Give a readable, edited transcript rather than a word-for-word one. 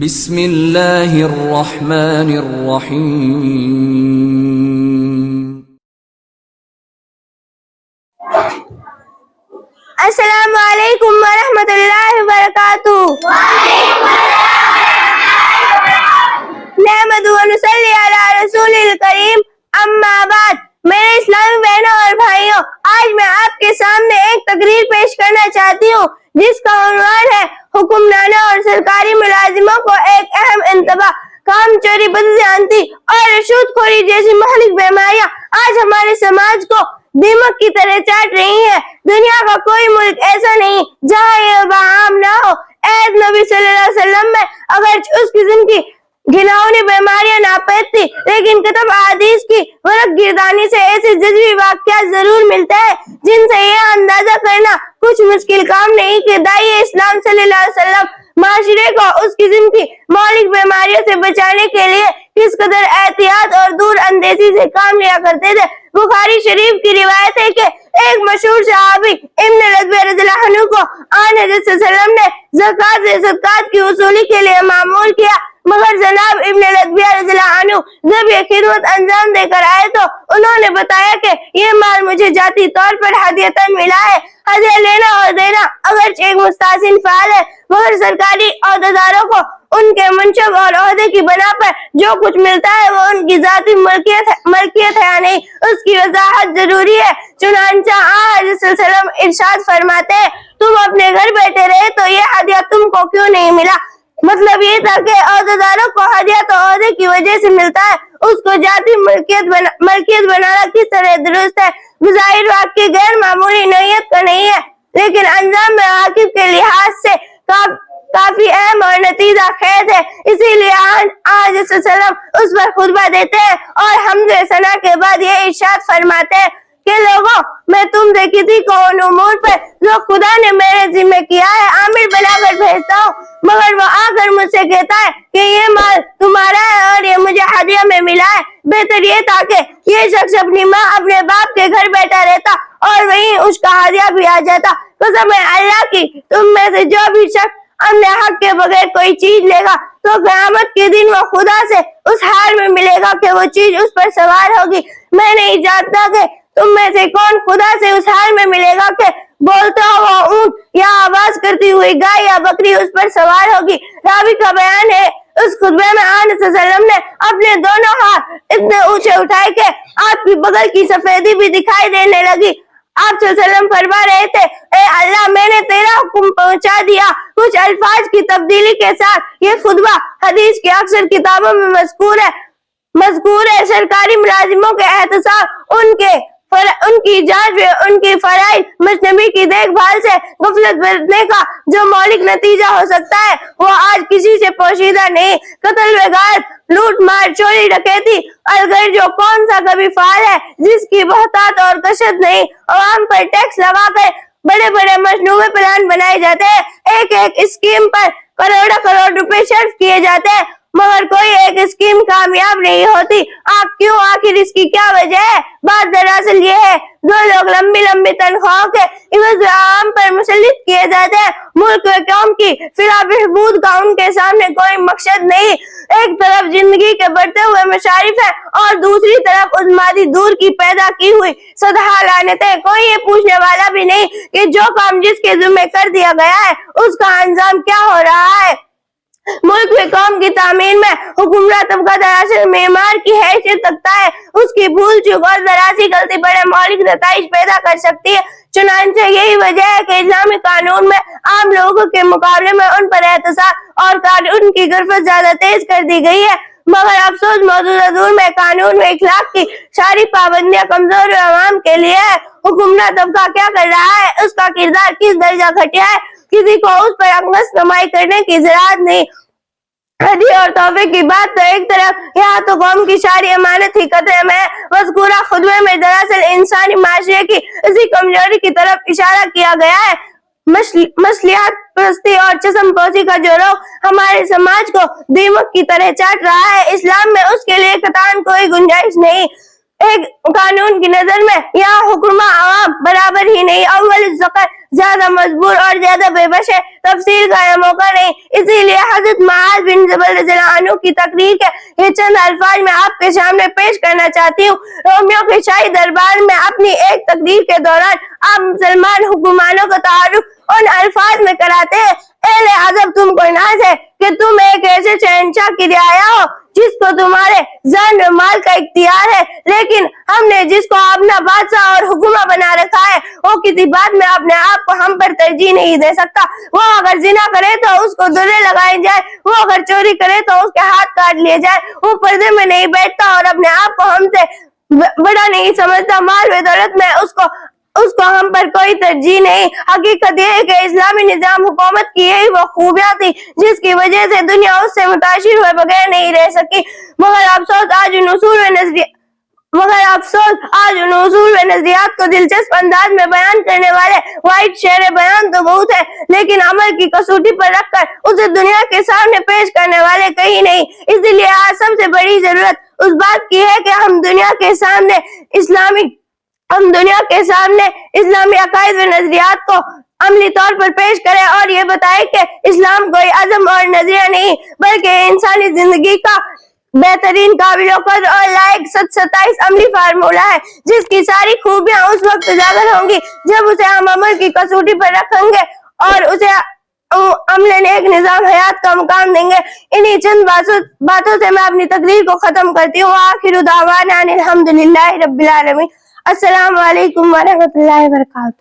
بسم اللہ الرحمن الرحیم۔ السلام علیکم ورحمۃ اللہ وبرکاتہ۔ نحمدہ و نصلی علی رسول الکریم، اما بعد۔ میرے اسلامی بہنوں اور بھائیوں، آج میں آپ کے سامنے ایک تقریر پیش کرنا چاہتی ہوں جس کا عنوان ہے حکمرانوں اور سرکاری ملازموں کو ایک اہم انتباہ، کام چوری، بدزیانتی اور رشوت خوری جیسی مہلک بیماریاں آج ہمارے سماج کو دیمک کی طرح چاٹ رہی ہیں۔ دنیا کا کوئی ملک ایسا نہیں جہاں یہ وبا عام نہ ہو۔ عہد نبی صلی اللہ علیہ وسلم میں اگرچہ اس قسم کی گھناؤنی بیماریاں ناپید تھی، لیکن کتب احادیث کی ورق گردانی سے ایسے جزوی واقعات ضرور ملتے ہیں جن سے یہ اندازہ کرنا کچھ مشکل کام نہیں کہ داعی اسلام صلی اللہ علیہ وسلم معاشرے کو اس قسم کی مہلک بیماریوں سے بچانے کے لیے کس قدر احتیاط اور دور اندیشی سے کام لیا کرتے تھے۔ بخاری شریف کی روایت ہے کہ ایک مشہور صحابی ابن لدبیہ رضی اللہ عنہ کو آن حضرت صلی اللہ علیہ وسلم نے زکوٰۃ سے صدقات کی وصولی کے لیے معمول کیا، مگر جناب ابن لدبیہ رضی اللہ عنہ جب یہ خدمت انجام دے کر آئے تو انہوں نے بتایا کہ یہ مال مجھے ذاتی طور پر ہدیۃً ملا ہے۔ ہدیہ لینا اور دینا اگرچہ ایک مستحسن فعل ہے، مگر سرکاری عہدیداروں کو ان کے منصب اور عہدے کی بنا پر جو کچھ ملتا ہے وہ ان کی ذاتی ملکیت ہے یا نہیں، اس کی وضاحت ضروری ہے۔ چنانچہ حضرت صلی اللہ علیہ وسلم ارشاد فرماتے ہیں، تم اپنے گھر بیٹھے رہے تو یہ ہدیہ تم کو کیوں نہیں ملا؟ مطلب یہ تھا کہ عہدیداروں کو ہدیہ تو عہدے کی وجہ سے ملتا ہے، اس کو ذاتی ملکیت بنانا کس طرح درست ہے؟ بظاہر واقعی غیر معمولی نوعیت کا نہیں ہے، لیکن انجام میں عاقب کے لحاظ سے کافی اہم اور نتیجہ خیز ہے۔ اسی لیے آج صلی اللہ علیہ وسلم اس پر خطبہ دیتے ہیں اور حمد و ثنا کے بعد یہ ارشاد فرماتے ہیں کہ لوگوں، میں تم سے کسی کو ان امور پر جو خدا نے میرے ذمہ کیا ہے عامل بنا کر بھیجتا ہوں، مگر وہ آ کر مجھ سے کہتا ہے کہ یہ مال تمہارا ہے اور یہ مجھے ہدیہ میں ملا ہے۔ بہتر یہ تھا کہ یہ شخص اپنی ماں اپنے باپ کے گھر بیٹھا رہتا اور وہیں اس کا ہدیہ بھی آ جاتا۔ قسم ہے اللہ کی، تم میں سے جو بھی شخص اپنے حق کے بغیر کوئی چیز لے گا تو قیامت کے دن وہ خدا سے اس حال میں ملے گا کہ وہ چیز اس پر سوار ہوگی۔ میں نہیں جانتا کہ تم میں سے کون خدا سے اس حال میں ملے گا کہ بولتا ہوا اونٹ یا آواز کرتی ہوئی گائے یا بکری اس پر سوار ہوگی۔ راوی کا بیان ہے، اس خطبے میں آن صلی اللہ علیہ وسلم نے اپنے دونوں ہاتھ اتنے اونچے اٹھائے کہ آپ کی بغل کی سفیدی بھی دکھائی دینے لگی۔ آپ صلی اللہ علیہ وسلم فرما رہے تھے، اے اللہ، میں نے تیرا حکم پہنچا دیا۔ کچھ الفاظ کی تبدیلی کے ساتھ یہ خطبہ حدیث کی اکثر کتابوں میں مذکور ہے۔ سرکاری ملازموں کے احتساب، ان کی جانچ و ان کی فرائض مجتمعی کی دیکھ بھال سے غفلت برتنے کا جو مہلک نتیجہ ہو سکتا ہے وہ آج کسی سے پوشیدہ نہیں۔ قتل و غارت، لوٹ مار، چوری ڈکیتی، الغرض جو کون سا کبھی فعال ہے جس کی بہتات اور کشت نہیں۔ عوام پر ٹیکس لگا کر بڑے بڑے مصنوعی پلان بنائے جاتے ہیں، ایک اسکیم پر کروڑ روپے صرف کیے جاتے ہیں، مگر کوئی ایک اسکیم کامیاب نہیں ہوتی۔ آخر اس کی کیا وجہ ہے؟ بات دراصل یہ ہے، جو لوگ لمبی تنخواہوں کے عوض عوام پر مسلط کیے جاتے ہیں، ملک و قوم کی فلاح بہبود کا ان کے سامنے کوئی مقصد نہیں۔ ایک طرف زندگی کے بڑھتے ہوئے مصارف ہیں اور دوسری طرف اس مادی دور کی پیدا کی ہوئی سدھا لعنتیں۔ کوئی یہ پوچھنے والا بھی نہیں کہ جو کام جس کے ذمہ کر دیا گیا ہے اس کا انجام کیا ہو رہا ہے۔ ملک و قوم کی تعمیر میں حکمراں طبقہ دراصل معمار کی حیثیت رکھتا ہے، اس کی بھول چوک اور ذرا سی غلطی بڑے مہلک نتائج پیدا کر سکتی ہے۔ چنانچہ یہی وجہ ہے کہ اسلامی قانون میں عام لوگوں کے مقابلے میں ان پر احتساب اور قانون کی گرفت زیادہ تیز کر دی گئی ہے، مگر افسوس موجودہ دور میں قانون و اخلاق کی ساری پابندیاں کمزور عوام کے لیے ہے۔ حکمراں طبقہ کیا کر رہا ہے، اس کا کردار کس درجہ گھٹیا ہے، کسی کو اس پر انگشت کمائی کرنے کی ضرورت نہیں۔ ہدیہ اور تحفے کی بات تو ایک طرف، یہاں تو قوم کی ساری امانت ہی خطرے میں ہے۔ مذکورہ خطبے میں دراصل انسانی معاشرے کی اسی کمزوری کی طرف اشارہ کیا گیا ہے۔ مصلحت پرستی اور چشم پوشی کا جو روگ ہمارے سماج کو دیمک کی طرح چاٹ رہا ہے، اسلام میں اس کے لیے قطعاً کوئی گنجائش نہیں۔ ایک قانون کی نظر میں یہاں حکمراں عوام برابر ہی نہیں، اول ذکر زیادہ مجبور اور زیادہ بے بس ہے، تفصیل کا یہ موقع نہیں، اسی لیے حضرت معاذ بن جبل رضی اللہ عنہ کی تقریر کے یہ چند الفاظ میں آپ کے سامنے پیش کرنا چاہتی ہوں۔ رومیو کے شاہی دربار میں اپنی ایک تقریر کے دوران آپ مسلمان حکمرانوں کا تعارف ان الفاظ میں کراتے ہیں: اہل عذب تم کو ناز ہے کہ تم ایک ایسے شہنشاہ کی رعایا ہو جس کو تمہارے جان و مال کا اختیار ہے، لیکن ہم نے جس کو اپنا بادشاہ اور حکومت بنا رکھا ہے وہ کسی بات میں اپنے آپ کو ہم پر ترجیح نہیں دے سکتا۔ وہ اگر زنا کرے تو اس کو درے لگائے جائے، وہ اگر چوری کرے تو اس کے ہاتھ کاٹ لیے جائے، وہ پردے میں نہیں بیٹھتا اور اپنے آپ کو ہم سے بڑا نہیں سمجھتا، مال و دولت میں اس کو ہم پر کوئی ترجیح نہیں۔ حقیقت یہ ہے کہ اسلامی نظام حکومت کی یہی وہ خوبیاں تھی جس کی وجہ سے دنیا اس سے متاثر ہوئے بغیر نہیں رہ سکی، مگر افسوس آج ان اصول و نظریات کو دلچسپ انداز میں بیان کرنے والے واحد شہر بیان تو بہت ہے، لیکن عمل کی کسوٹی پر رکھ کر اسے دنیا کے سامنے پیش کرنے والے کہیں نہیں۔ اسی لیے آج سب سے بڑی ضرورت اس بات کی ہے کہ ہم دنیا کے سامنے اسلامی عقائد و نظریات کو عملی طور پر پیش کریں اور یہ بتائیں کہ اسلام کوئی عزم اور نظریہ نہیں بلکہ انسانی زندگی کا بہترین، قابل و قدر اور لائق 27 عملی فارمولہ ہے، جس کی ساری خوبیاں اس وقت اجاگر ہوں گی جب اسے ہم عمل کی کسوٹی پر رکھیں گے اور اسے عملاً ایک نظام حیات کا مقام دیں گے۔ انہی چند باتوں سے میں اپنی تقریر کو ختم کرتی ہوں۔ آخر دعوانا ان الحمدللہ رب العالمین۔ السلام علیکم ورحمۃ اللہ وبرکاتہ۔